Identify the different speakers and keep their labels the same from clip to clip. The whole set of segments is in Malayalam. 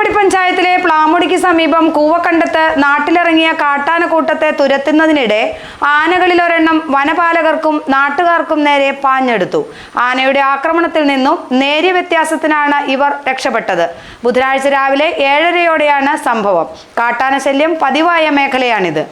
Speaker 1: കോട്ടപ്പടി പഞ്ചായത്തിലെ പ്ലാമുടിക്ക് സമീപം കൂവക്കണ്ടത്ത് നാട്ടിലിറങ്ങിയ കാട്ടാനക്കൂട്ടത്തെ തുരത്തുന്നതിനിടെ ആനകളിലൊരെണ്ണം വനപാലകർക്കും നാട്ടുകാർക്കും നേരെ പാഞ്ഞെടുത്തു. ആനയുടെ ആക്രമണത്തിൽ നിന്നും നേരിയ വ്യത്യാസത്തിനാണ് ഇവർ രക്ഷപ്പെട്ടത്. ബുധനാഴ്ച രാവിലെ 7:30യോടെയാണ് സംഭവം. കാട്ടാന ശല്യം പതിവായ മേഖലയാണിത്.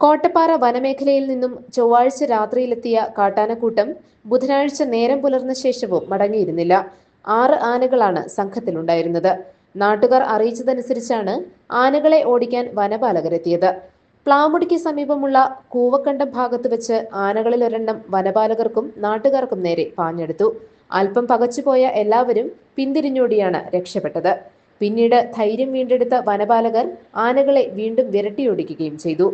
Speaker 2: കോട്ടപ്പാറ വനമേഖലയിൽ നിന്നും ചൊവ്വാഴ്ച രാത്രിയിലെത്തിയ കാട്ടാനക്കൂട്ടം ബുധനാഴ്ച നേരം പുലർന്ന ശേഷവും മടങ്ങിയിരുന്നില്ല. 6 ആനകളാണ് സംഘത്തിലുണ്ടായിരുന്നത്. നാട്ടുകാർ അറിയിച്ചതനുസരിച്ചാണ് ആനകളെ ഓടിക്കാൻ വനപാലകരെത്തിയത്. പ്ലാമുടിക്ക് സമീപമുള്ള കൂവക്കണ്ടം ഭാഗത്ത് വെച്ച് ആനകളിലൊരെണ്ണം വനപാലകർക്കും നാട്ടുകാർക്കും നേരെ പാഞ്ഞെടുത്തു. അല്പം പകച്ചുപോയ എല്ലാവരും പിന്തിരിഞ്ഞോടിയാണ് രക്ഷപ്പെട്ടത്. പിന്നീട് ധൈര്യം വീണ്ടെടുത്ത വനപാലകർ ആനകളെ വീണ്ടും വിരട്ടിയോടിക്കുകയും ചെയ്തു.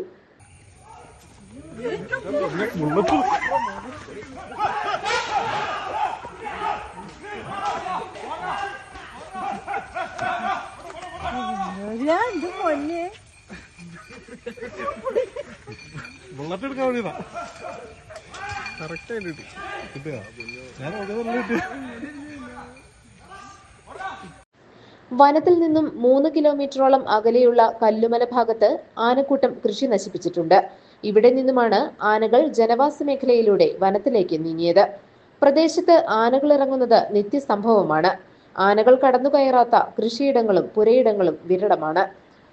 Speaker 2: വനത്തിൽ നിന്നും 3 കിലോമീറ്ററോളം അകലെയുള്ള കല്ലുമല ഭാഗത്ത് ആനക്കൂട്ടം കൃഷി നശിപ്പിച്ചിട്ടുണ്ട്. ഇവിടെ നിന്നുമാണ് ആനകൾ ജനവാസ മേഖലയിലൂടെ വനത്തിലേക്ക് നീങ്ങിയത്. പ്രദേശത്ത് ആനകൾ ഇറങ്ങുന്നത് നിത്യസംഭവമാണ്. ആനകൾ കടന്നുകയറാത്ത കൃഷിയിടങ്ങളും പുരയിടങ്ങളും വിരളമാണ്.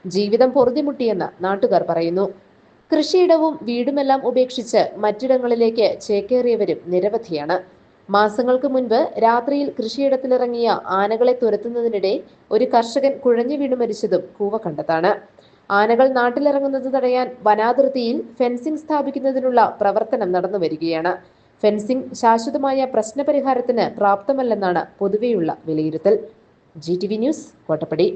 Speaker 2: ജീവിതം പൊറുതിമുട്ടിയെന്ന് നാട്ടുകാർ പറയുന്നു. കൃഷിയിടവും വീടുമെല്ലാം ഉപേക്ഷിച്ച് മറ്റിടങ്ങളിലേക്ക് ചേക്കേറിയവരും നിരവധിയാണ്. മാസങ്ങൾക്ക് മുൻപ് രാത്രിയിൽ കൃഷിയിടത്തിലിറങ്ങിയ ആനകളെ തുരത്തുന്നതിനിടെ ഒരു കർഷകൻ കുഴഞ്ഞു വീണു മരിച്ചതും കൂവക്കണ്ടത്താണ്. ആനകൾ നാട്ടിലിറങ്ങുന്നത് തടയാൻ വനാതിർത്തിയിൽ ഫെൻസിംഗ് സ്ഥാപിക്കുന്നതിനുള്ള പ്രവർത്തനം നടന്നുവരികയാണ്. ഫെൻസിംഗ് ശാശ്വതമായ പ്രശ്നപരിഹാരത്തിന് പ്രാപ്തമല്ലെന്നാണ് പൊതുവെയുള്ള വിലയിരുത്തൽ. GTV news, Kottappadi.